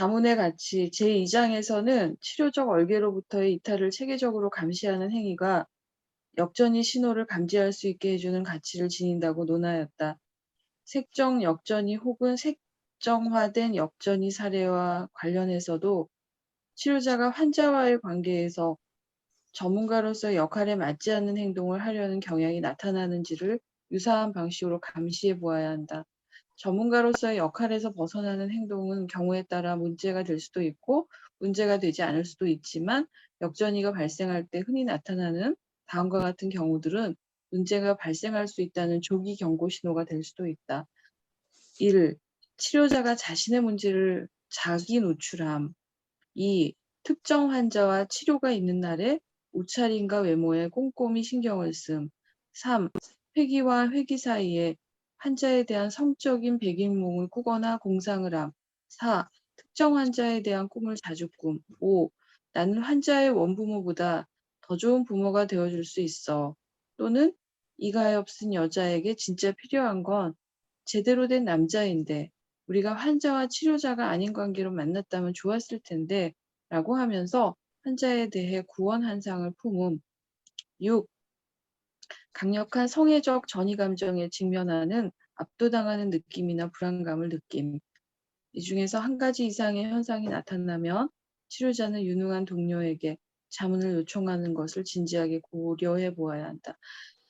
자문의 가치 제2장에서는 치료적 얼개로부터의 이탈을 체계적으로 감시하는 행위가 역전이 신호를 감지할 수 있게 해주는 가치를 지닌다고 논하였다. 색정 역전이 혹은 색정화된 역전이 사례와 관련해서도 치료자가 환자와의 관계에서 전문가로서의 역할에 맞지 않는 행동을 하려는 경향이 나타나는지를 유사한 방식으로 감시해 보아야 한다. 전문가로서의 역할에서 벗어나는 행동은 경우에 따라 문제가 될 수도 있고 문제가 되지 않을 수도 있지만 역전이가 발생할 때 흔히 나타나는 다음과 같은 경우들은 문제가 발생할 수 있다는 조기 경고 신호가 될 수도 있다. 1. 치료자가 자신의 문제를 자기 노출함. 2. 특정 환자와 치료가 있는 날에 옷차림과 외모에 꼼꼼히 신경을 씀. 3. 회기와 회기 사이에 환자에 대한 성적인 백일몽을 꾸거나 공상을 함. 4. 특정 환자에 대한 꿈을 자주 꿈. 5. 나는 환자의 원부모보다 더 좋은 부모가 되어줄 수 있어. 또는 이 가엾은 여자에게 진짜 필요한 건 제대로 된 남자인데 우리가 환자와 치료자가 아닌 관계로 만났다면 좋았을 텐데 라고 하면서 환자에 대해 구원 한 상을 품음. 6. 강력한 성애적 전이 감정에 직면하는 압도당하는 느낌이나 불안감을 느낌. 이 중에서 한 가지 이상의 현상이 나타나면 치료자는 유능한 동료에게 자문을 요청하는 것을 진지하게 고려해 보아야 한다.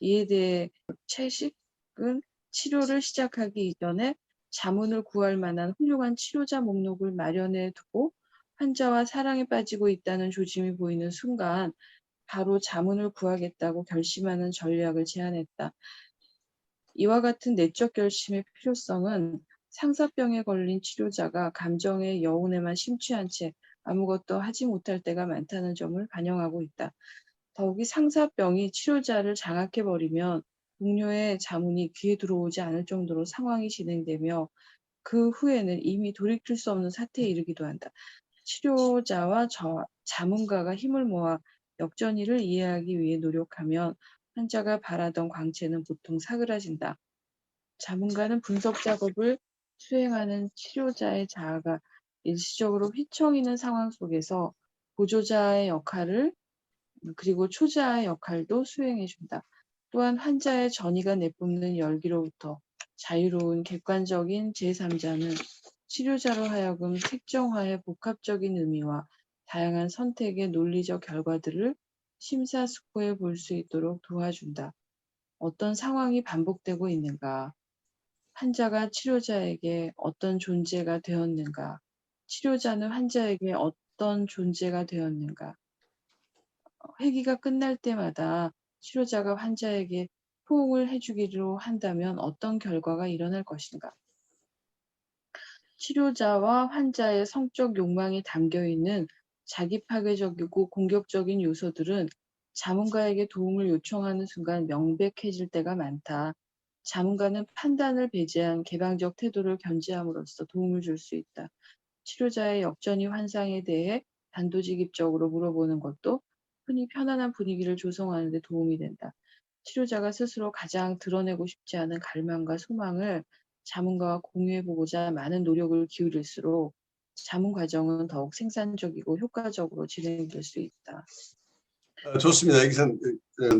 이에 대해 채식은 치료를 시작하기 이전에 자문을 구할 만한 훌륭한 치료자 목록을 마련해 두고 환자와 사랑에 빠지고 있다는 조짐이 보이는 순간 바로 자문을 구하겠다고 결심하는 전략을 제안했다. 이와 같은 내적 결심의 필요성은 상사병에 걸린 치료자가 감정의 여운에만 심취한 채 아무것도 하지 못할 때가 많다는 점을 반영하고 있다. 더욱이 상사병이 치료자를 장악해버리면 동료의 자문이 귀에 들어오지 않을 정도로 상황이 진행되며 그 후에는 이미 돌이킬 수 없는 사태에 이르기도 한다. 치료자와 자문가가 힘을 모아 역전이를 이해하기 위해 노력하면 환자가 바라던 광채는 보통 사그라진다. 자문가는 분석 작업을 수행하는 치료자의 자아가 일시적으로 휘청이는 상황 속에서 보조자의 역할을 그리고 초자의 역할도 수행해준다. 또한 환자의 전이가 내뿜는 열기로부터 자유로운 객관적인 제3자는 치료자로 하여금 색정화의 복합적인 의미와 다양한 선택의 논리적 결과들을 심사숙고해 볼 수 있도록 도와준다. 어떤 상황이 반복되고 있는가? 환자가 치료자에게 어떤 존재가 되었는가? 치료자는 환자에게 어떤 존재가 되었는가? 회기가 끝날 때마다 치료자가 환자에게 포옹을 해주기로 한다면 어떤 결과가 일어날 것인가? 치료자와 환자의 성적 욕망이 담겨있는 자기 파괴적이고 공격적인 요소들은 자문가에게 도움을 요청하는 순간 명백해질 때가 많다. 자문가는 판단을 배제한 개방적 태도를 견지함으로써 도움을 줄 수 있다. 치료자의 역전이 환상에 대해 단도직입적으로 물어보는 것도 흔히 편안한 분위기를 조성하는 데 도움이 된다. 치료자가 스스로 가장 드러내고 싶지 않은 갈망과 소망을 자문가와 공유해보고자 많은 노력을 기울일수록 자문 과정은 더욱 생산적이고 효과적으로 진행될 수 있다. 좋습니다. 여기서는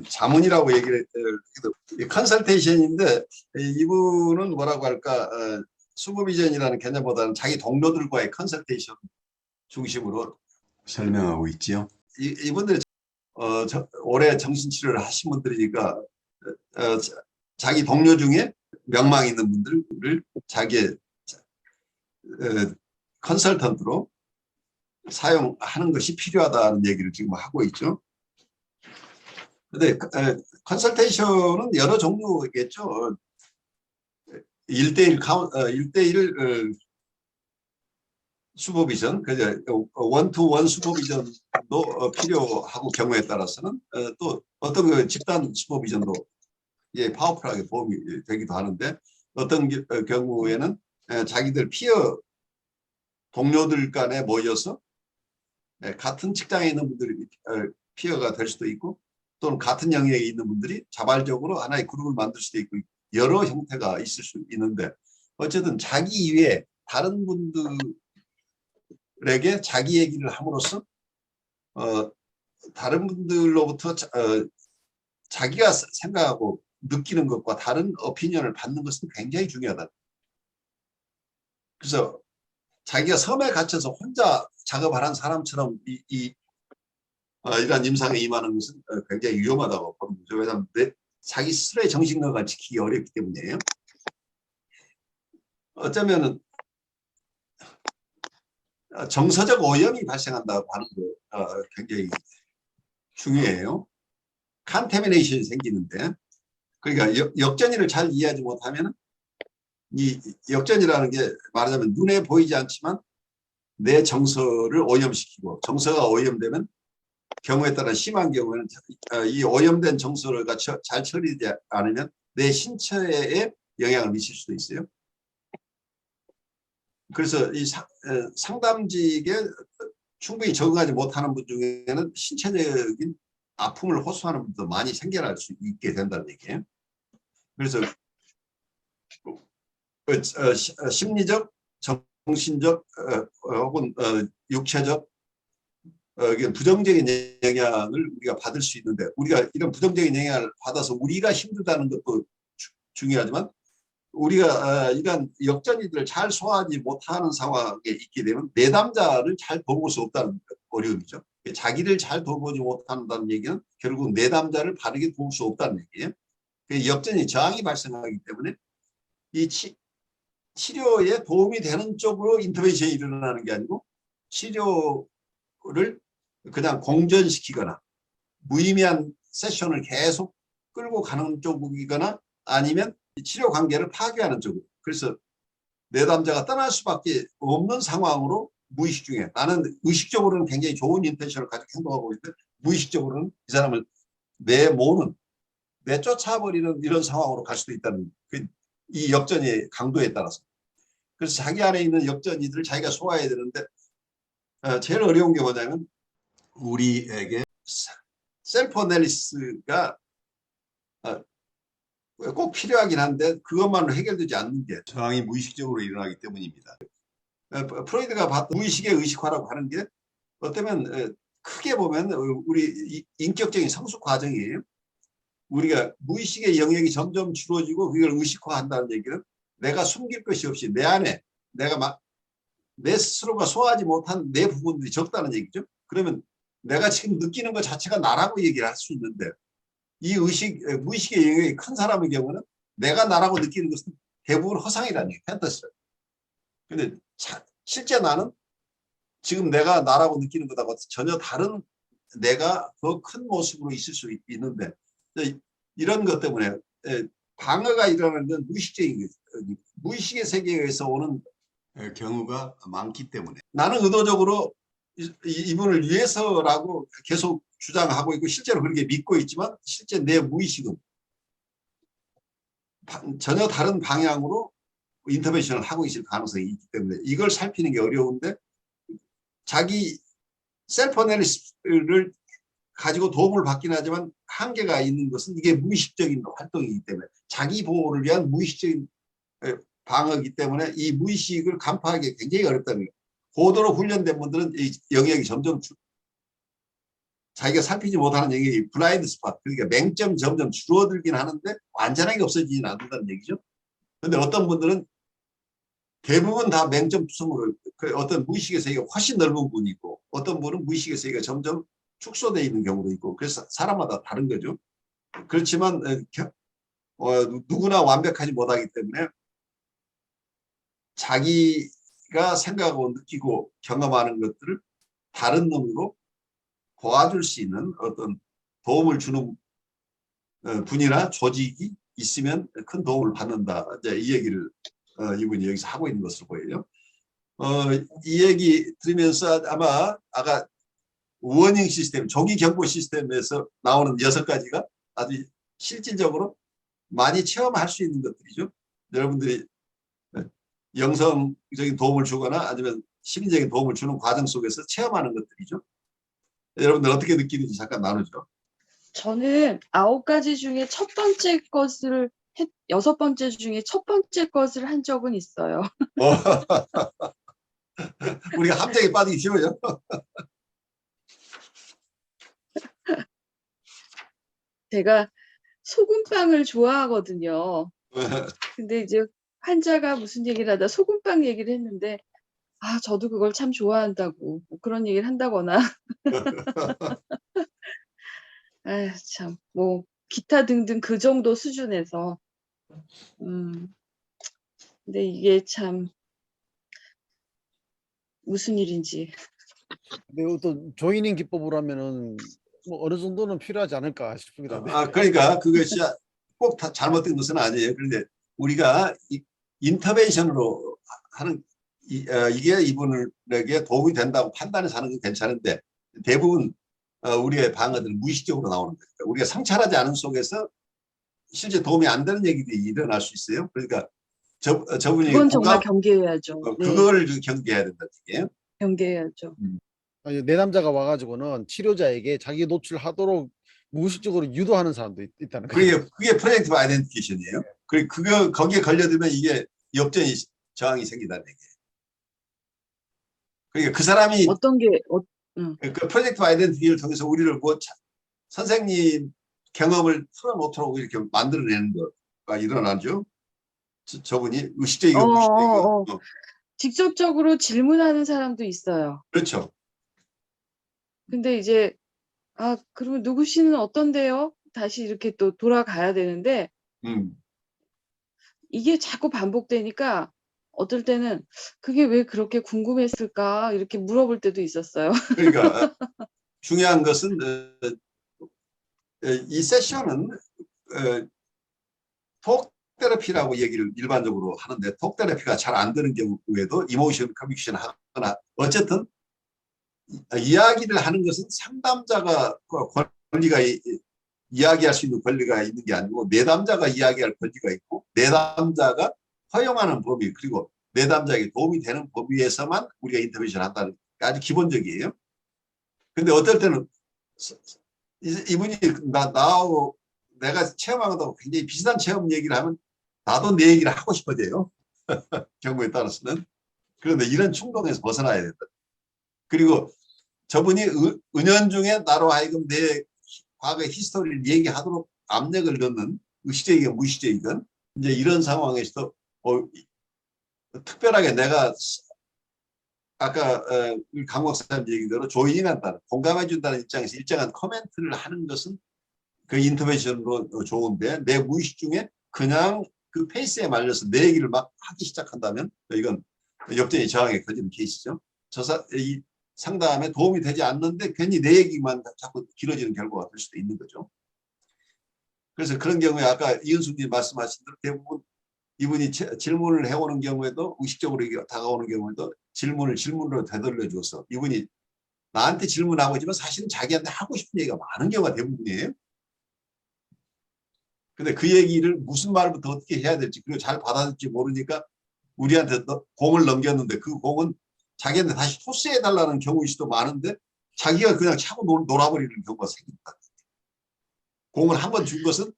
자문이라고 얘기를 해도 컨설테이션인데 이분은 뭐라고 할까 슈퍼비전이라는 개념보다는 자기 동료들과의 컨설테이션 중심으로 설명하고 있지요. 이분들이 오래 정신치료를 하신 분들이니까 자기 동료 중에 명망 있는 분들을 자기의 컨설턴트로 사용하는 것이 필요하다는 얘기를 지금 하고 있죠. 근데 컨설테이션은 여러 종류겠죠. 1대1 슈퍼비전, 원투원 슈퍼비전도 필요하고 경우에 따라서는 또 어떤 그 집단 슈퍼비전도 파워풀하게 도움이 되기도 하는데 어떤 경우에는 자기들 피어 동료들 간에 모여서 같은 직장에 있는 분들이 피어가 될 수도 있고 또는 같은 영역에 있는 분들이 자발적으로 하나의 그룹을 만들 수도 있고 여러 형태가 있을 수 있는데 어쨌든 자기 이외에 다른 분들과 분들에게 자기 얘기를 함으로써 다른 분들로부터 자기가 생각하고 느끼는 것과 다른 오피니언을 받는 것은 굉장히 중요하다. 그래서 자기가 섬에 갇혀서 혼자 작업하는 사람처럼 이러한 임상에 임하는 것은 굉장히 위험하다고 보는 거죠. 왜냐하면 자기 스스로의 정신건강을 지키기 어렵기 때문이에요. 어쩌면은 정서적 오염이 발생한다고 하는 거 굉장히 중요해요. 컨태미네이션이 생기는데, 그러니까 역전이를 잘 이해하지 못하면 이 역전이라는 게 말하자면 눈에 보이지 않지만 내 정서를 오염시키고, 정서가 오염되면 경우에 따라 심한 경우에는 이 오염된 정서가 잘 처리되지 않으면 내 신체에 영향을 미칠 수도 있어요. 그래서 이 상담직에 충분히 적응하지 못하는 분 중에는 신체적인 아픔을 호소하는 분도 많이 생겨날 수 있게 된다는 얘기예요. 그래서 심리적, 정신적 혹은 육체적 부정적인 영향을 우리가 받을 수 있는데, 우리가 이런 부정적인 영향을 받아서 우리가 힘들다는 것도 중요하지만, 우리가 이런 역전이들을 잘 소화하지 못하는 상황에 있게 되면 내담자를 잘 돌볼 수 없다는 어려움이죠. 자기를 잘 돌보지 못한다는 얘기는 결국 내담자를 바르게 도울 수 없다는 얘기예요. 역전이 저항이 발생하기 때문에 이 치료에 도움이 되는 쪽으로 인터벤션이 일어나는 게 아니고, 치료를 그냥 공전시키거나 무의미한 세션을 계속 끌고 가는 쪽이거나 아니면 치료 관계를 파괴하는 쪽으로. 그래서 내담자가 떠날 수밖에 없는 상황으로 무의식 중에, 나는 의식적으로는 굉장히 좋은 인텐션을 가지고 행동하고 있는데 무의식적으로는 이 사람을 내쫓아버리는 이런 상황으로 갈 수도 있다는 이 역전의 강도에 따라서. 그래서 자기 안에 있는 역전이들을 자기가 소화해야 되는데, 제일 어려운 게 뭐냐면 우리에게 셀프 어널리시스가 꼭 필요하긴 한데 그것만으로 해결되지 않는 게 저항이 무의식적으로 일어나기 때문입니다. 프로이드가 봤던 무의식의 의식화라고 하는 게 어쩌면 크게 보면 우리 인격적인 성숙 과정이에요. 우리가 무의식의 영역이 점점 줄어지고 그걸 의식화한다는 얘기는 내가 숨길 것이 없이 내 안에 내 스스로가 소화하지 못한 내 부분들이 적다는 얘기죠. 그러면 내가 지금 느끼는 것 자체가 나라고 얘기를 할 수 있는데, 이 무의식의 영역이 큰 사람의 경우는 내가 나라고 느끼는 것은 대부분 허상이라는 얘기, 팬터스예요. 근데 실제 나는 지금 내가 나라고 느끼는 것하고 전혀 다른 내가 더 큰 모습으로 있을 수 있는데, 이런 것 때문에 방어가 일어나는 건 무의식의 세계에서 오는 경우가 많기 때문에, 나는 의도적으로 이분을 위해서라고 계속 주장하고 있고 실제로 그렇게 믿고 있지만 실제 내 무의식은 전혀 다른 방향으로 인터벤션을 하고 있을 가능성이 있기 때문에 이걸 살피는 게 어려운데, 자기 셀프 어널리시스를 가지고 도움을 받긴 하지만 한계가 있는 것은 이게 무의식적인 활동이기 때문에, 자기 보호를 위한 무의식적인 방어이기 때문에 이 무의식을 간파하기 굉장히 어렵다는 거예요. 고도로 훈련된 분들은 이 영역이 점점 자기가 살피지 못하는 영역이 블라인드 스팟, 그러니까 맹점 점점 줄어들긴 하는데 완전하게 없어지지는 않는다는 얘기죠. 그런데 어떤 분들은 대부분 다 맹점 투성으로 어떤 무의식의 세계가 훨씬 넓은 분이 있고, 어떤 분은 무의식의 세계가 점점 축소되어 있는 경우도 있고, 그래서 사람마다 다른 거죠. 그렇지만 누구나 완벽하지 못하기 때문에 자기가 생각하고 느끼고 경험하는 것들을 다른 놈으로 도와줄 수 있는 어떤 도움을 주는 분이나 조직이 있으면 큰 도움을 받는다. 이제 이 얘기를 이분이 여기서 하고 있는 것으로 보여요. 이 얘기 들으면서 아마 아까 워닝 시스템, 조기 경보 시스템에서 나오는 6가지가 아주 실질적으로 많이 체험할 수 있는 것들이죠. 여러분들이 영성적인 도움을 주거나 아니면 심리적인 도움을 주는 과정 속에서 체험하는 것들이죠. 여러분들 어떻게 느끼는지 잠깐 나누죠. 저는 9가지 중에 첫 번째 것을 6번째 중에 첫 번째 것을 한 적은 있어요. 우리가 함정에 빠지기 쉬워요. 제가 소금빵을 좋아하거든요. 근데 이제 환자가 무슨 얘기를 하다 소금빵 얘기를 했는데 저도 그걸 참 좋아한다고 뭐 그런 얘기를 한다거나 참 뭐 기타 등등 그 정도 수준에서 음 근데 이게 참 무슨 일인지. 근데 또 조이닝 기법으로 하면은 뭐 어느 정도는 필요하지 않을까 싶기도 한데. 그러니까 그것이 꼭 다 잘못된 것은 아니에요. 그런데 우리가 인터벤션으로 하는 이게 이분에게 도움이 된다고 판단해서 하는 건 괜찮은데 대부분 우리의 방어들은 무의식적으로 나오는 거니까 우리가 성찰하지 않은 속에서 실제 도움이 안 되는 얘기들이 일어날 수 있어요. 그러니까 저분이 그건 정말 경계해야죠. 네. 그걸 경계해야 된다는 얘기예요. 경계해야죠. 아니, 내남자가 와가지고는 치료자에게 자기 노출하도록 무의식적으로 유도하는 사람도 있다는 거예요. 그게 프로젝티브 아이덴티피케이션이에요. 거기에 걸려들면 이게 역전이 저항이 생긴다는 얘기예요. 그러니까 그 사람이 어떤 게 그 프로젝티브 아이덴티티를 통해서 우리를 선생님 경험을 털어놓도록 이렇게 만들어내는 거가 일어나죠. 저분이 의식적이고 무의식적이고. 직접적으로 질문하는 사람도 있어요. 그렇죠. 근데 이제 그러면 누구씨는 어떤데요? 다시 이렇게 또 돌아가야 되는데 이게 자꾸 반복되니까 어떨 때는 그게 왜 그렇게 궁금했을까 이렇게 물어볼 때도 있었어요. 그러니까 중요한 것은 이 세션은 톡 테라피라고 얘기를 일반적으로 하는데 톡 테라피가 잘 안 되는 경우에도 이모션 커뮤니케이션 하거나 어쨌든 이야기를 하는 것은 상담자가 권리가 이야기할 수 있는 권리가 있는 게 아니고 내담자가 이야기할 권리가 있고 내담자가 허용하는 범위 그리고 내담자에게 도움이 되는 범위에서만 우리가 인터뷰를 한다는 게 아주 기본적이에요. 근데 어떨 때는 이분이 나하고 내가 체험하고도 굉장히 비슷한 체험 얘기를 하면 나도 내 얘기를 하고 싶어져요. 경우에 따라서는. 그런데 이런 충동에서 벗어나야 된다. 그리고 저분이 은연중에 나로 하여금 내 과거 히스토리를 얘기하도록 압력을 넣는 의식적이건 무의식적이건 이제 이런 상황에서도 특별하게 내가 아까 강 박사님 얘기대로 조인한다는 공감해 준다는 입장에서 일정한 코멘트를 하는 것은 그 인터벤션으로 좋은데 내 무의식 중에 그냥 그 페이스에 말려서 내 얘기를 막 하기 시작한다면 이건 역전이 저항에 걸리는 케이스죠. 이 상담에 도움이 되지 않는데 괜히 내 얘기만 자꾸 길어지는 결과가 될 수도 있는 거죠. 그래서 그런 경우에 아까 이은숙님 말씀하신 대로 대부분 이분이 질문을 해오는 경우에도 의식적으로 다가오는 경우에도 질문으로 되돌려줘서 이분이 나한테 질문하고 있지만 사실은 자기한테 하고 싶은 얘기가 많은 경우가 대부분이에요. 근데 그 얘기를 무슨 말부터 어떻게 해야 될지 그리고 잘 받아들일지 모르니까 우리한테 공을 넘겼는데 그 공은 자기한테 다시 토스해달라는 경우일 수도 많은데 자기가 그냥 차고 놀아버리는 경우가 생긴다. 공을 한 번 준 것은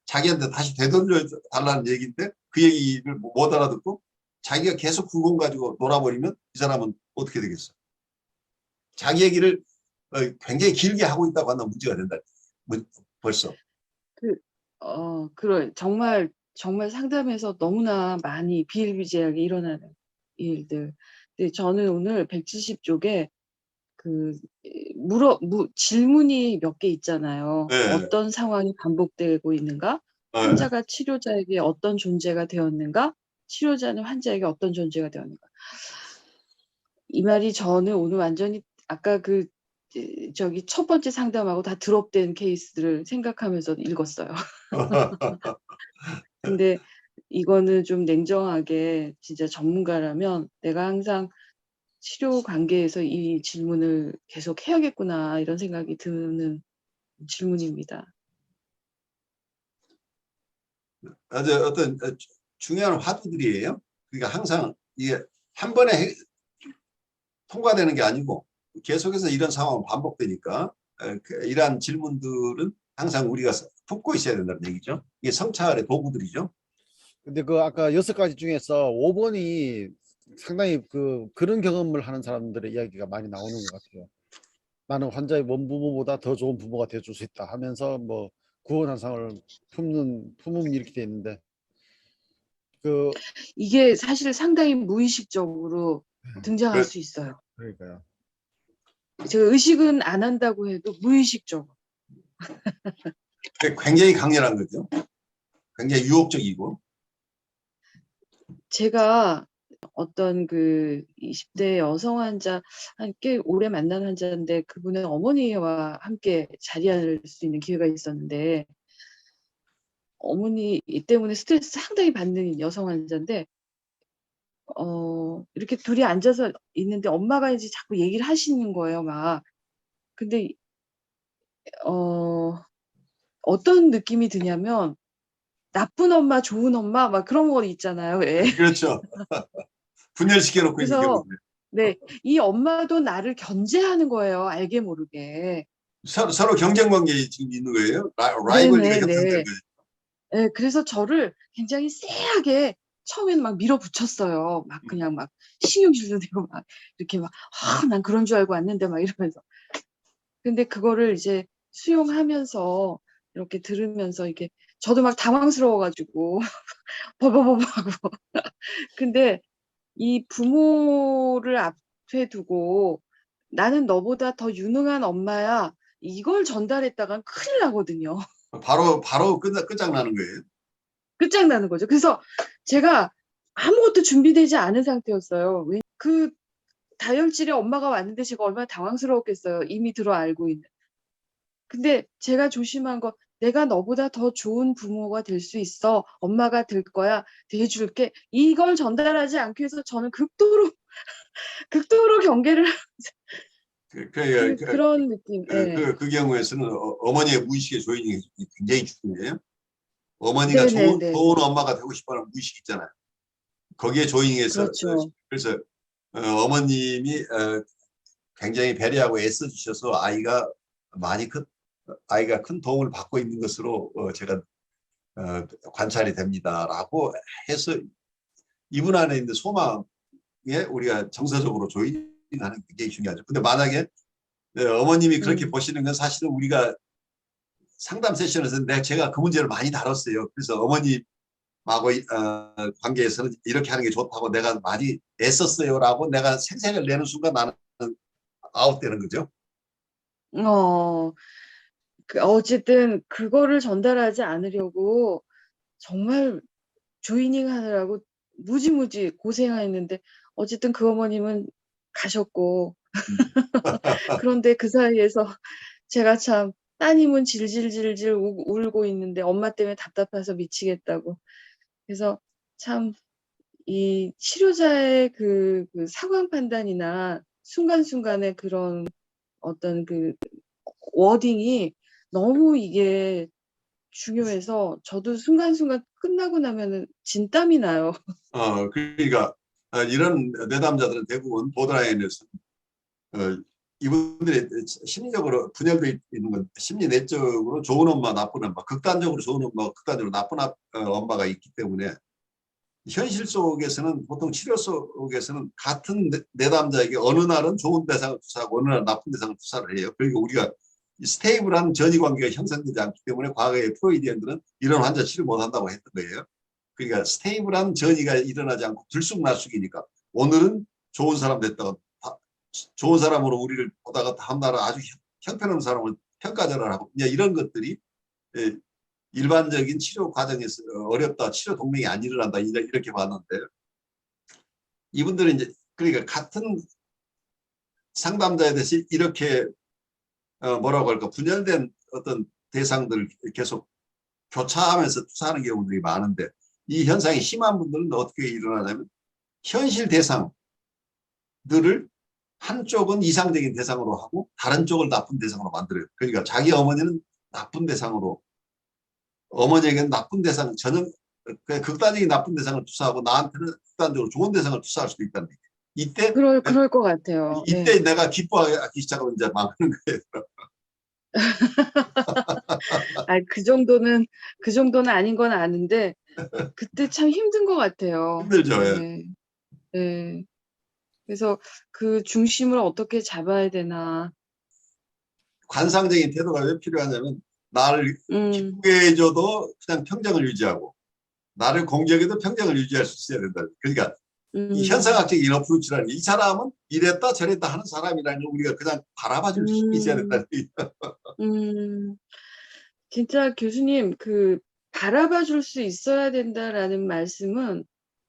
자기한테 다시 되돌려달라는 얘기인데 그 얘기를 못 알아듣고 자기가 계속 그 공 가지고 놀아버리면 이 사람은 어떻게 되겠어? 자기 얘기를 굉장히 길게 하고 있다고 한다면 문제가 된다. 벌써. 정말 상담에서 너무나 많이 비일비재하게 일어나는 일들. 근데 저는 오늘 170쪽에 질문이 몇 개 있잖아요. 네. 어떤 상황이 반복되고 있는가? 환자가 치료자에게 어떤 존재가 되었는가? 치료자는 환자에게 어떤 존재가 되었는가? 이 말이 저는 오늘 완전히 아까 첫 번째 상담하고 다 드롭된 케이스들을 생각하면서 읽었어요. 근데 이거는 좀 냉정하게 진짜 전문가라면 내가 항상 치료 관계에서 이 질문을 계속 해야겠구나 이런 생각이 드는 질문입니다. 아주 어떤 중요한 화두들이에요. 그러니까 항상 이게 한 번에 통과되는 게 아니고 계속해서 이런 상황은 반복되니까 이러한 질문들은 항상 우리가 품고 있어야 된다는 얘기죠. 이게 성찰의 도구들이죠. 근데 그 아까 6가지 중에서 5번이 상당히 그런 경험을 하는 사람들의 이야기가 많이 나오는 것 같아요. 나는 환자의 원부모보다 더 좋은 부모가 되어줄 수 있다 하면서 뭐 구원환상을 품음이 이렇게 돼 있는데 그 이게 사실 상당히 무의식적으로 등장할 그, 수 있어요. 그러니까요. 제가 의식은 안 한다고 해도 무의식적으로. 굉장히 강렬한 거죠. 굉장히 유혹적이고. 제가 어떤 그 20대 여성 환자, 꽤 오래 만난 환자인데 그분의 어머니와 함께 자리할 수 있는 기회가 있었는데, 어머니 때문에 스트레스 상당히 받는 여성 환자인데, 이렇게 둘이 앉아서 있는데 엄마가 이제 자꾸 얘기를 하시는 거예요, 막. 근데, 어떤 느낌이 드냐면, 나쁜 엄마, 좋은 엄마, 막 그런 거 있잖아요, 왜. 그렇죠. 분열시켜 놓고 있는 그래서, 경우인데. 네, 이 엄마도 나를 견제하는 거예요, 알게 모르게. 서로 경쟁 관계에 지금 있는 거예요. 라이벌리가 형성된 네네네. 거죠. 네, 그래서 저를 굉장히 쎄하게 처음에는 막 밀어붙였어요. 막 그냥 막 신경질도 내고 막 이렇게 막, 난 그런 줄 알고 왔는데 막 이러면서. 근데 그거를 이제 수용하면서 이렇게 들으면서 이게 저도 막 당황스러워가지고 버버버버 하고. 근데 이 부모를 앞에 두고 나는 너보다 더 유능한 엄마야. 이걸 전달했다간 큰일 나거든요. 바로 끝장나는 거예요. 끝장나는 거죠. 그래서 제가 아무것도 준비되지 않은 상태였어요. 그 다혈질의 엄마가 왔는데 제가 얼마나 당황스러웠겠어요. 이미 들어 알고 있는. 근데 제가 조심한 거, 내가 너보다 더 좋은 부모가 될 수 있어. 엄마가 될 거야. 대해줄게. 이걸 전달하지 않기 위해서 저는 극도로 경계를 그런 느낌. 예. 그 경우에서는 어머니의 무의식의 조인이 굉장히 중요해요. 어머니가 네네네. 좋은 엄마가 되고 싶어하는 무의식 있잖아요. 거기에 조잉해서 그렇죠. 그래서 어머님이 굉장히 배려하고 애써주셔서 아이가 큰 도움을 받고 있는 것으로 제가 관찰이 됩니다라고 해서 이분 안에 있는 소망에 우리가 정서적으로 조인하는 게 굉장히 중요하죠. 근데 만약에 어머님이 그렇게 음. 보시는 건 사실은 우리가 상담 세션에서 제가 그 문제를 많이 다뤘어요. 그래서 어머님하고 관계에서는 이렇게 하는 게 좋다고 내가 많이 애썼어요라고 내가 생색을 내는 순간 나는 아웃되는 거죠. 어, 어쨌든 그거를 전달하지 않으려고 정말 조이닝 하느라고 무지무지 고생했는데, 어쨌든 그 어머님은 가셨고, 그런데 그 사이에서 제가 참 따님은 질질질질 울고 있는데 엄마 때문에 답답해서 미치겠다고. 그래서 참 이 치료자의 그 상황 판단이나 순간순간의 그런 어떤 그 워딩이 너무 이게 중요해서 저도 순간순간 끝나고 나면은 진땀이 나요. 그러니까 이런 내담자들은 대부분 보드라인에서 이분들이 심리적으로 분열되어 있는 건 심리 내적으로 좋은 엄마, 나쁜 엄마, 극단적으로 좋은 엄마, 극단적으로 나쁜 엄마가 있기 때문에 현실 속에서는 보통 치료 속에서는 같은 내담자에게 어느 날은 좋은 대상을 투사하고 어느 날은 나쁜 대상을 투사를 해요. 그러니까 우리가 스테이블한 전이 관계가 형성되지 않기 때문에 과거에 프로이디언들은 이런 환자 치료 못한다고 했던 거예요. 그러니까 스테이블한 전이가 일어나지 않고 들쑥날쑥이니까 오늘은 좋은 사람 됐다가 좋은 사람으로 우리를 보다가 다음날은 아주 형편없는 사람을 평가절하를 하고 이런 것들이 일반적인 치료 과정에서 어렵다, 치료 동맹이 안 일어난다 이렇게 봤는데 이분들은 이제 그러니까 같은 상담자에 대해서 이렇게 뭐라고 할까 분열된 어떤 대상들을 계속 교차하면서 투사하는 경우들이 많은데 이 현상이 심한 분들은 어떻게 일어나냐면 현실 대상들을 한쪽은 이상적인 대상으로 하고 다른 쪽을 나쁜 대상으로 만들어요. 그러니까 자기 어머니는 나쁜 대상으로 어머니에게는 나쁜 대상 전혀 극단적인 나쁜 대상을 투사하고 나한테는 극단적으로 좋은 대상을 투사할 수도 있다는 얘기예요. 그럴 것 같아요. 네. 이때 내가 기뻐하기 시작하면 이제 망하는 거예요. 그 정도는 아닌 건 아는데, 그때 참 힘든 것 같아요. 힘들죠. 예. 네. 네. 그래서 그 중심을 어떻게 잡아야 되나. 관상적인 태도가 왜 필요하냐면 나를 음, 기쁘게 해줘도 그냥 평정을 유지하고 나를 공격해도 평정을 유지할 수 있어야 된다. 그러니까 이 음, 현상학적인 어프로치라는 게 이 사람은 이랬다 저랬다 하는 사람이라는 걸 우리가 그냥 바라봐줄 힘이 있어야 된다. 음, 음. 진짜 교수님, 그 바라봐 줄 수 있어야 된다라는 말씀은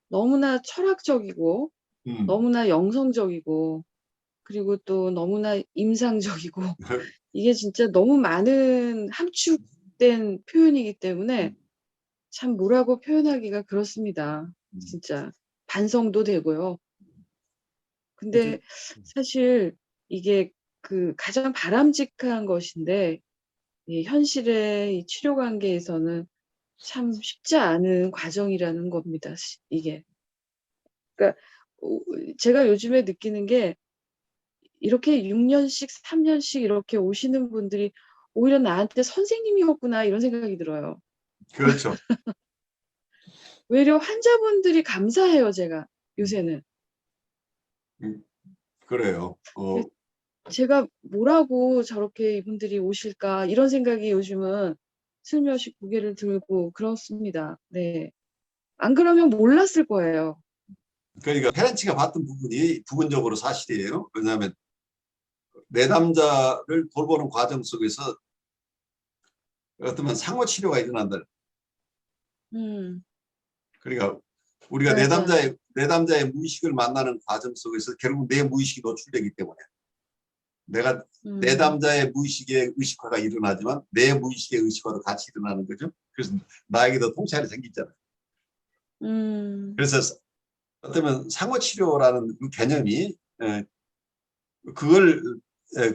너무나 철학적이고, 음. 너무나 영성적이고, 그리고 또 너무나 임상적이고, 이게 진짜 너무 많은 함축된 표현이기 때문에 참 뭐라고 표현하기가 그렇습니다. 진짜. 반성도 되고요. 이제 근데 사실 이게 그 가장 바람직한 것인데, 이 현실의 이 치료 관계에서는 참 쉽지 않은 과정이라는 겁니다. 이게. 그러니까 제가 요즘에 느끼는 게 이렇게 6 년씩 3 년씩 이렇게 오시는 분들이 '오히려 나한테 선생님이었구나.' 이런 생각이 들어요. 그렇죠. 오히려 환자분들이 감사해요, 제가 요새는. 음, 그래요. 예, 제가 '뭐라고 저렇게 이분들이 오실까.' 이런 생각이 요즘은 슬며시 고개를 들고 그렇습니다. 네. 안 그러면 몰랐을 거예요. 그러니까 페렌치가 봤던 부분이 부분적으로 사실이에요. 왜냐하면 내담자를 돌보는 과정 속에서 어떤 상호 치료가 일어난다. 음. 그러니까 우리가 맞아요. 내담자의 무의식을 만나는 과정 속에서 결국 내 무의식이 노출되기 때문에 내가 음. 내담자의 무의식의 의식화가 일어나지만 내 무의식의 의식화도 같이 일어나는 거죠. 그래서 나에게도 통찰이 생기잖아요. 음. 그래서 어쩌면 상호 치료라는 그 개념이 그걸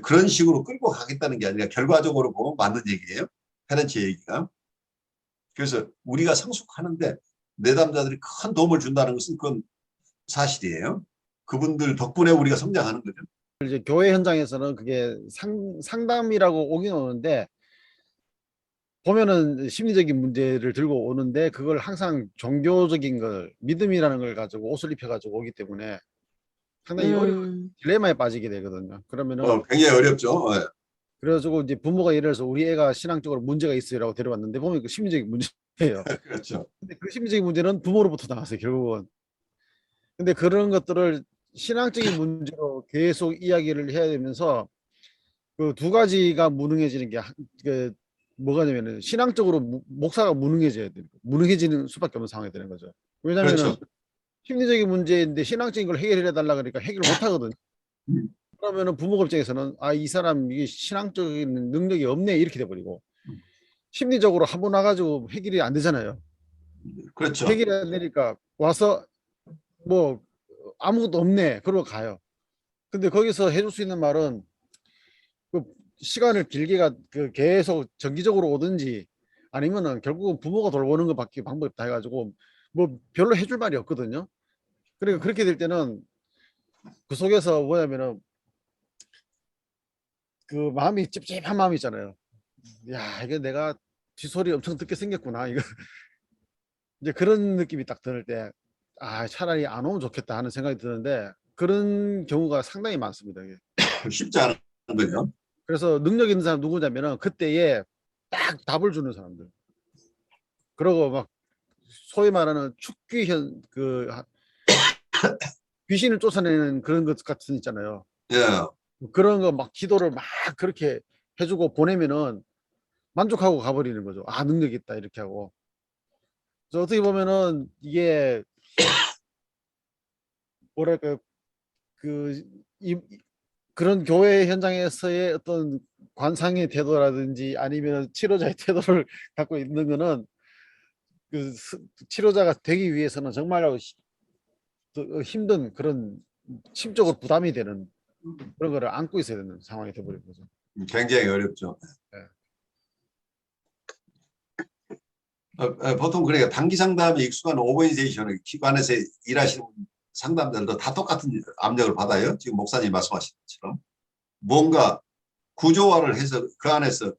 그런 식으로 끌고 가겠다는 게 아니라 결과적으로 보면 맞는 얘기예요. 페렌치 얘기가. 그래서 우리가 성숙하는데 내담자들이 큰 도움을 준다는 것은 그건 사실이에요. 그분들 덕분에 우리가 성장하는 거죠. 이제 교회 현장에서는 그게 상담이라고 오긴 오는데 보면은 심리적인 문제를 들고 오는데 그걸 항상 종교적인 걸 믿음이라는 걸 가지고 옷을 입혀가지고 오기 때문에 상당히 어려운 음. 딜레마에 빠지게 되거든요. 그러면은 굉장히 어렵죠. 그래가지고 이제 부모가 예를 들어서 우리 애가 신앙적으로 문제가 있어요라고 데려왔는데 보면 그 심리적인 문제예요. 그렇죠. 근데 그 심리적인 문제는 부모로부터 나왔어요, 결국은. 근데 그런 것들을 신앙적인 문제로 계속 이야기를 해야 되면서 그 두 가지가 무능해지는 게 그 뭐가 냐면은 신앙적으로 목사가 무능해져야 돼요. 무능해지는 수밖에 없는 상황이 되는 거죠. 왜냐면은 그렇죠. 심리적인 문제인데 신앙적인 걸 해결해 달라 그러니까 해결을 못 하거든. 음, 그러면은 부모 입장에서는 아, 이 사람 이게 신앙적인 능력이 없네 이렇게 돼 버리고 심리적으로 한 번 와가지고 해결이 안 되잖아요. 그렇죠. 해결이 안 되니까 와서 뭐 아무것도 없네 그러고 가요. 근데 거기서 해줄 수 있는 말은 그 시간을 그 계속 정기적으로 오든지 아니면은 결국은 부모가 돌보는 것밖에 방법이 없다 해가지고 뭐 별로 해줄 말이 없거든요. 그러니까 그렇게 될 때는 그 속에서 뭐냐면은 그 마음이 찝찝한 마음이 있잖아요. 야, 이게 내가 뒷소리 엄청 듣게 생겼구나. 이거 이제 그런 느낌이 딱 드는 때, 아, 차라리 안 오면 좋겠다 하는 생각이 드는데 그런 경우가 상당히 많습니다. 이게. 쉽지 않은 거죠. 그래서 능력 있는 사람 누구냐면은 그때에 딱 답을 주는 사람들. 그러고 막 소위 말하는 축귀현 귀신을 쫓아내는 그런 것 같은 있잖아요. 예. 그런 거 막 기도를 막 그렇게 해주고 보내면은 만족하고 가버리는 거죠. 아, 능력 있다 이렇게 하고. 그래서 어떻게 보면은 이게 뭐랄까 그 그런 교회 현장에서의 어떤 관상의 태도라든지 아니면 치료자의 태도를 갖고 있는 거는 치료자가 되기 위해서는 정말로 힘든 그런 심적으로 부담이 되는 그런 거를 안고 있어야 되는 상황이 돼버린 거죠. 굉장히 어렵죠. 네. 보통 그래요. 단기 상담에 익숙한 오버니제이션의 기관에서 일하시는 상담자들도 다 똑같은 압력을 받아요. 지금 목사님 말씀하신 것처럼. 뭔가 구조화를 해서 그 안에서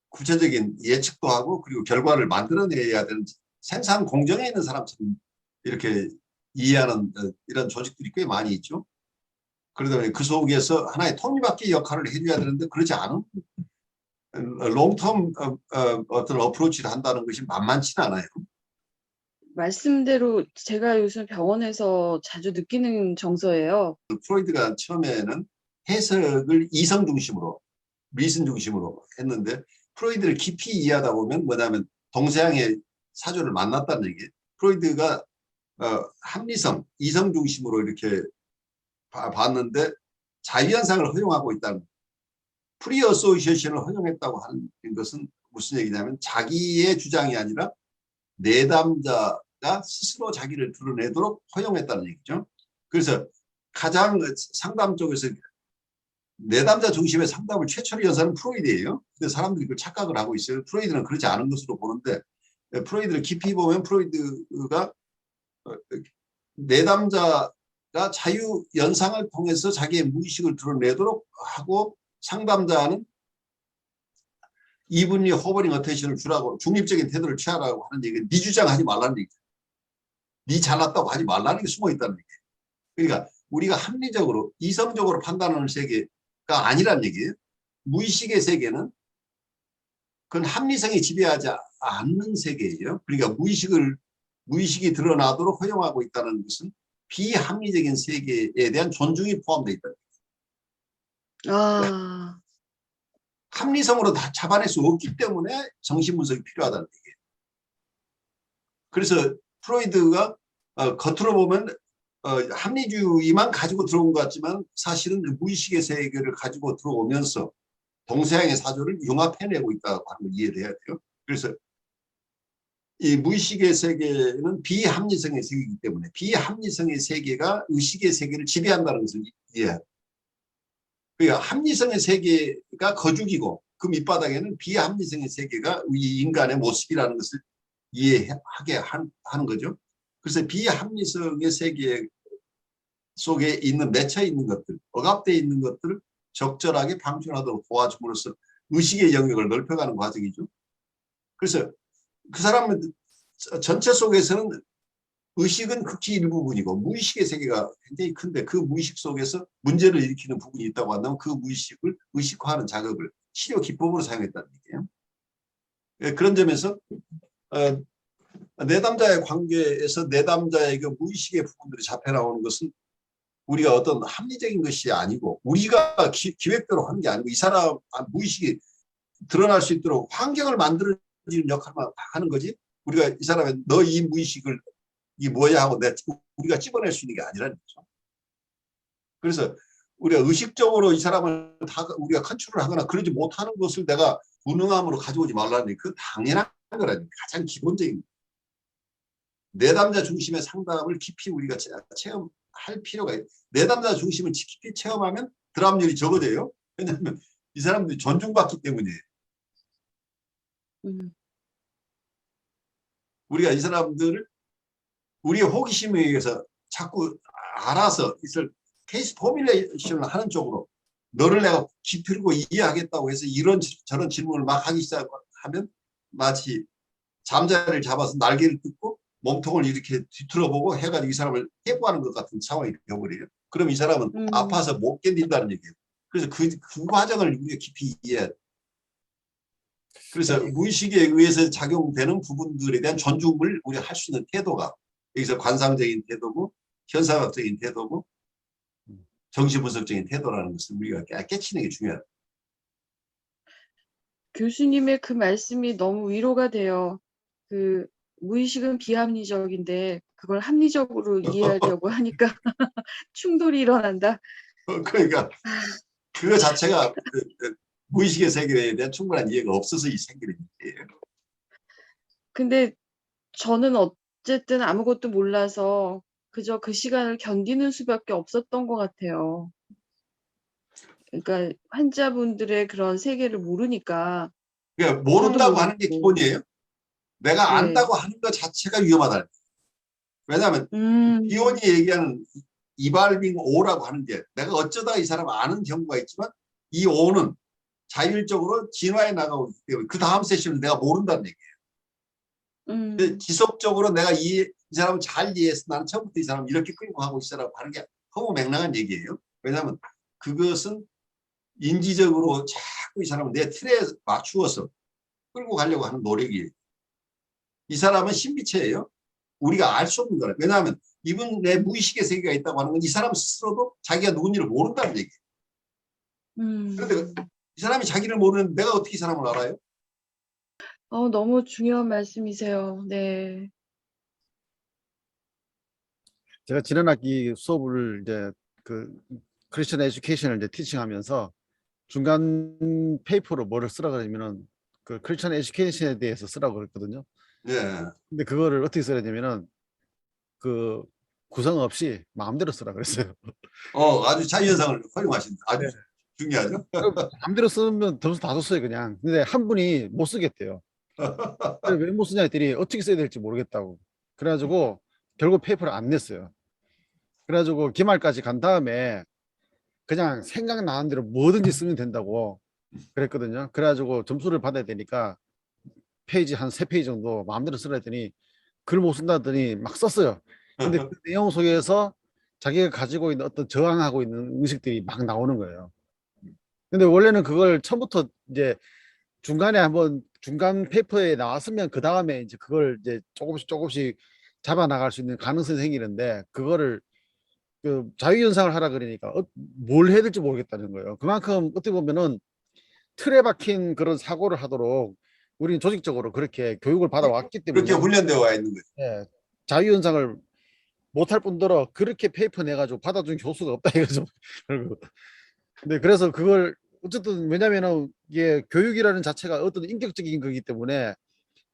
구체적인 예측도 하고 그리고 결과를 만들어내야 되는 생산 공정에 있는 사람처럼 이렇게 이해하는 이런 조직들이 꽤 많이 있죠. 그러다 보니 그 속에서 하나의 톱니바퀴 역할을 해줘야 되는데 그렇지 않은 롱텀 어떤 어프로치를 한다는 것이 만만치는 않아요. 말씀대로 제가 요즘 병원에서 자주 느끼는 정서예요. 프로이드가 처음에는 해석을 이성 중심으로, 리슨 중심으로 했는데 프로이드를 깊이 이해하다 보면 뭐냐면 동서양의 사조를 만났다는 얘기예요. 프로이드가 합리성, 이성 중심으로 이렇게 봤는데 자유현상을 허용하고 있다는, 프리 어소시에이션을 허용했다고 하는 것은 무슨 얘기냐면 자기의 주장이 아니라 내담자가 스스로 자기를 드러내도록 허용했다는 얘기죠. 그래서 가장 상담 쪽에서 내담자 중심의 상담을 최초로 연 사람은 프로이드예요. 근데 사람들이 그 착각을 하고 있어요. 프로이드는 그렇지 않은 것으로 보는데, 프로이드를 깊이 보면 프로이드가 내담자가 자유 연상을 통해서 자기의 무의식을 드러내도록 하고, 상담자는 이분이 호버링 어텐션을 주라고, 중립적인 태도를 취하라고 하는 얘기는 네 주장하지 말라는 얘기죠. 네 잘났다고 하지 말라는 게 숨어 있다는 얘기예요. 그러니까 우리가 합리적으로 이성적으로 판단하는 세계가 아니란 얘기예요. 무의식의 세계는 그건 합리성이 지배하지 않는 세계예요. 그러니까 무의식이 드러나도록 허용하고 있다는 것은 비합리적인 세계에 대한 존중이 포함되어 있다. 아, 합리성으로 다 잡아낼 수 없기 때문에 정신분석이 필요하다는 얘기예요. 그래서 프로이드가 겉으로 보면 합리주의만 가지고 들어온 것 같지만 사실은 무의식의 세계를 가지고 들어오면서 동서양의 사조를 융합해내고 있다고 하는 걸 이해해야 돼요. 그래서 이 무의식의 세계는 비합리성의 세계이기 때문에 비합리성의 세계가 의식의 세계를 지배한다는 것을 이해해야 돼요. 그러니까 합리성의 세계가 거죽이고 그 밑바닥에는 비합리성의 세계가 이 인간의 모습이라는 것을 이해하게 하는 거죠. 그래서 비합리성의 세계 속에 있는 맺혀 있는 것들, 억압되어 있는 것들을 적절하게 방출하도록 도와줌으로써 의식의 영역을 넓혀가는 과정이죠. 그래서 그 사람은 전체 속에서는 의식은 극히 일부분이고 무의식의 세계가 굉장히 큰데 그 무의식 속에서 문제를 일으키는 부분이 있다고 한다면 그 무의식을 의식화하는 작업을 치료 기법으로 사용했다는 얘기예요. 그런 점에서 내담자의 관계에서 내담자의 그 무의식의 부분들이 잡혀 나오는 것은 우리가 어떤 합리적인 것이 아니고 우리가 기획대로 하는 게 아니고 이 사람 무의식이 드러날 수 있도록 환경을 만들어주는 역할만 하는 거지 우리가 이 사람의 너 이 무의식을 이 뭐야 하고 우리가 집어낼 수 있는 게 아니라는 거죠. 그래서 우리가 의식적으로 이 사람을 다 우리가 컨트롤을 하거나 그러지 못하는 것을 내가 무능함으로 가져오지 말라니 그 당연한 거라니 가장 기본적인 내담자 중심의 상담을 깊이 우리가 체험할 필요가 있어요. 내담자 중심을 깊이 체험하면 드랍률이 적어져요. 왜냐하면 이 사람들이 존중받기 때문이에요. 우리가 이 사람들을 우리의 호기심에 의해서 자꾸 알아서 있을 케이스 포뮬레이션을 하는 쪽으로 너를 내가 깊이고 이해하겠다고 해서 이런 저런 질문을 막 하기 시작하면 마치 잠자리를 잡아서 날개를 뜯고 몸통을 이렇게 뒤틀어보고 해가지고 이 사람을 해부하는 것 같은 상황이 되어버려요. 그럼 이 사람은 아파서 못 견딘다는 얘기예요. 그래서 그 과정을 우리가 깊이 이해해야 돼요. 그래서 무의식에 의해서 작용되는 부분들에 대한 존중을 우리가 할 수 있는 태도가 여기서 관상적인 태도고 현상학적인 태도고 정신분석적인 태도라는 것을 우리가 깨치는 게 중요하다. 교수님의 그 말씀이 너무 위로가 돼요. 그 무의식은 비합리적인데 그걸 합리적으로 이해하려고 하니까 충돌이 일어난다. 그러니까 그거 자체가 무의식의 세계에 대한 충분한 이해가 없어서 이 생기는 일이에요. 근데 저는 어쨌든 아무것도 몰라서 그저 그 시간을 견디는 수밖에 없었던 것 같아요. 그러니까 환자분들의 그런 세계를 모르니까 그러니까 저도 모른다고 하는 게 모르고. 기본이에요. 내가 네. 안다고 하는 것 자체가 위험하다. 왜냐하면 비온이 얘기하는 이발빙 오라고 하는 게 내가 어쩌다 이 사람 아는 경우가 있지만 이 오는 자율적으로 진화해 나가고 있기 때문에 그 다음 세션은 내가 모른다는 얘기예요. 근데 지속적으로 내가 이 사람을 잘 이해해서 나는 처음부터 이 사람을 이렇게 끌고 가고 있어라고 하는 게 허무맹랑한 얘기예요. 왜냐하면 그것은 인지적으로 자꾸 이 사람을 내 틀에 맞추어서 끌고 가려고 하는 노력이에요. 이 사람은 신비체예요. 우리가 알 수 없는 거예요. 왜냐하면 이분 내 무의식의 세계가 있다고 하는 건 이 사람 스스로도 자기가 누군지를 모른다는 얘기예요. 그런데 이 사람이 자기를 모르는데 내가 어떻게 이 사람을 알아요? 너무 중요한 말씀이세요. 네. 제가 지난 학기 수업을 이제 그 크리스천 에듀케이션을 이제 티칭하면서 중간 페이퍼로 뭐를 쓰라 그러면은 그 크리스천 에듀케이션에 대해서 쓰라고 그랬거든요. 예. 근데 그거를 어떻게 써야 되냐면은 그 구성 없이 마음대로 쓰라 그랬어요. 아주 자유현상을 활용하신다. 아주 네. 중요하죠. 마음대로 쓰면 점수 다 줬어요 그냥. 근데 한 분이 못 쓰겠대요. 왜 못 쓰냐 했더니 어떻게 써야 될지 모르겠다고. 그래가지고 결국 페이퍼를 안 냈어요. 그래가지고 기말까지 간 다음에 그냥 생각나는 대로 뭐든지 쓰면 된다고 그랬거든요. 그래가지고 점수를 받아야 되니까 페이지 한 3페이지 정도 마음대로 쓰라 했더니 글 못 쓴다더니 막 썼어요. 근데 그 내용 속에서 자기가 가지고 있는 어떤 저항하고 있는 의식들이 막 나오는 거예요. 근데 원래는 그걸 처음부터 이제 중간에 한번 중간 페이퍼에 나왔으면 그 다음에 이제 그걸 이제 조금씩 잡아 나갈 수 있는 가능성이 생기는데 그거를 그 자유연상을 하라 그러니까 뭘 해야 될지 모르겠다는 거예요. 그만큼 어떻게 보면은 틀에 박힌 그런 사고를 하도록 우리는 조직적으로 그렇게 교육을 받아왔기 그렇게 때문에 훈련되어 와 있는 거죠. 예, 자유연상을 못할 뿐더러 그렇게 페이퍼 내가지고 받아준 교수가 없다 이거죠. 그리고 근데 그래서 그걸 어쨌든 왜냐면은 이게 교육이라는 자체가 어떤 인격적인 거기 때문에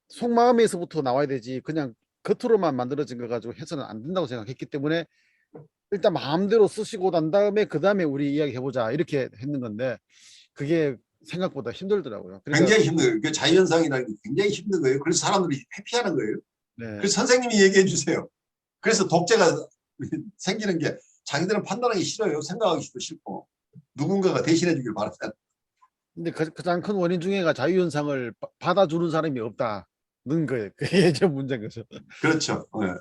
속마음에서부터 나와야 되지 그냥 겉으로만 만들어진 거 가지고 해서는 안 된다고 생각했기 때문에 일단 마음대로 쓰시고 난 다음에 그 다음에 우리 이야기 해보자 이렇게 했는 건데 그게 생각보다 힘들더라고요. 그러니까 굉장히 힘들어요. 그 자유현상이라는 게 굉장히 힘든 거예요. 그래서 사람들이 회피하는 거예요. 네. 그래서 선생님이 얘기해 주세요. 그래서 독재가 생기는 게 자기들은 판단하기 싫어요. 생각하기 싫고 누군가가 대신해 주길 바란다. 근데 가장 큰 원인 중에가 자유현상을 받아주는 사람이 없다는 거예요. 그게 좀 문제인 거죠. 그렇죠. 네.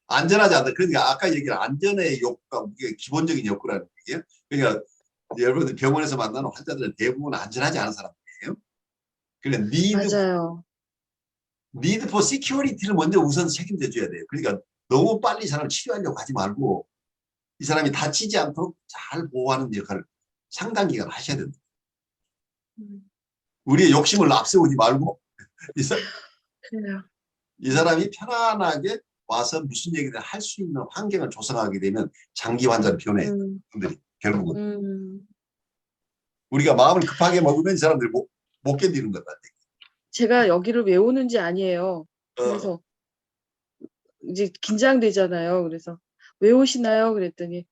안전하지 않다. 그러니까 아까 얘기한 안전의 욕구가 이게 기본적인 욕구라는 얘기예요. 그러니까 여러분들 병원에서 만나는 환자들은 대부분 안전하지 않은 사람들이에요. 그러니까 맞아요. need for security를 먼저 우선 책임져 줘야 돼요. 그러니까 너무 빨리 사람을 치료하려고 하지 말고 이 사람이 다치지 않도록 잘 보호하는 역할을 상당 기간 하셔야 된다. 우리의 욕심을 앞세우지 말고 그래요. 이 사람이 편안하게 와서 무슨 얘기를 할 수 있는 환경을 조성하게 되면 장기 환자로 변해요. 분들이 결국은. 우리가 마음을 급하게 먹으면 이 사람들이 못 견디는 것 같아요. 제가 여기를 왜 오는지 아니에요. 그래서 이제 긴장되잖아요. 그래서 왜 오시나요? 그랬더니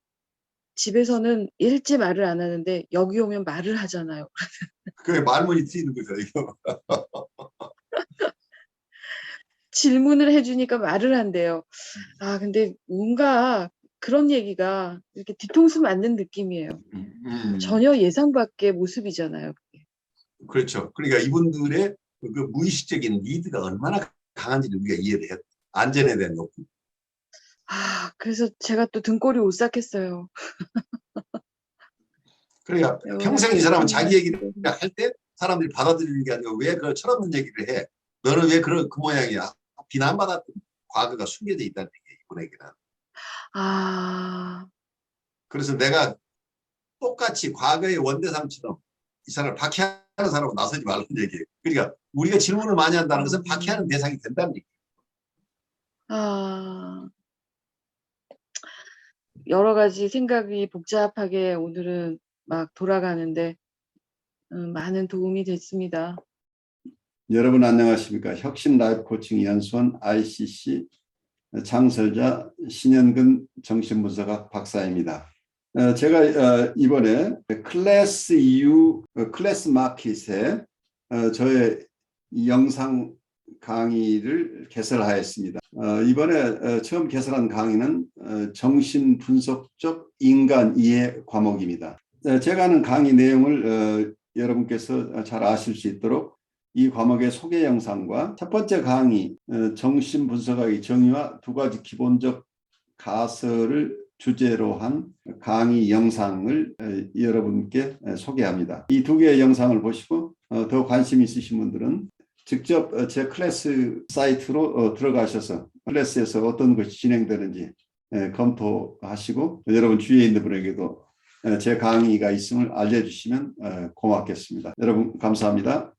집에서는 일제 말을 안 하는데 여기 오면 말을 하잖아요. 그게 말문이 트이는 거죠. 이거. 질문을 해주니까 말을 한대요. 근데 뭔가 그런 얘기가 이렇게 뒤통수 맞는 느낌이에요. 전혀 예상 밖의 모습이잖아요. 그게. 그렇죠. 그러니까 이분들의 그 무의식적인 니드가 얼마나 강한지를 우리가 이해를 해야 돼. 안전에 대한 욕구. 그래서 제가 또 등골이 오싹했어요. 그러니까 평생 이 사람은 자기 얘기를 할 때 사람들이 받아들이는 게 아니고 왜 그 철없는 얘기를 해? 너는 왜 그 모양이야? 비난받았던 과거가 숨겨져 있다는 얘기예요. 이분에게는. 그래서 내가 똑같이 과거의 원대상처럼 이 사람을 박해하는 사람은 나서지 말라는 얘기예요. 그러니까 우리가 질문을 많이 한다는 것은 박해하는 대상이 된다는 얘기예요. 여러 가지 생각이 복잡하게 오늘은 막 돌아가는데 많은 도움이 됐습니다. 여러분 안녕하십니까. 혁신 라이프 코칭 연수원 ICC 창설자 신현근 정신분석학 박사입니다. 제가 이번에 클래스 EU 클래스 마켓에 저의 영상 강의를 개설하였습니다. 이번에 처음 개설한 강의는 정신분석적 인간 이해 과목입니다. 제가 하는 강의 내용을 여러분께서 잘 아실 수 있도록 이 과목의 소개 영상과 첫 번째 강의 정신분석학의 정의와 두 가지 기본적 가설을 주제로 한 강의 영상을 여러분께 소개합니다. 이 두 개의 영상을 보시고 더 관심 있으신 분들은 직접 제 클래스 사이트로 들어가셔서 클래스에서 어떤 것이 진행되는지 검토하시고 여러분 주위에 있는 분에게도 제 강의가 있음을 알려주시면 고맙겠습니다. 여러분 감사합니다.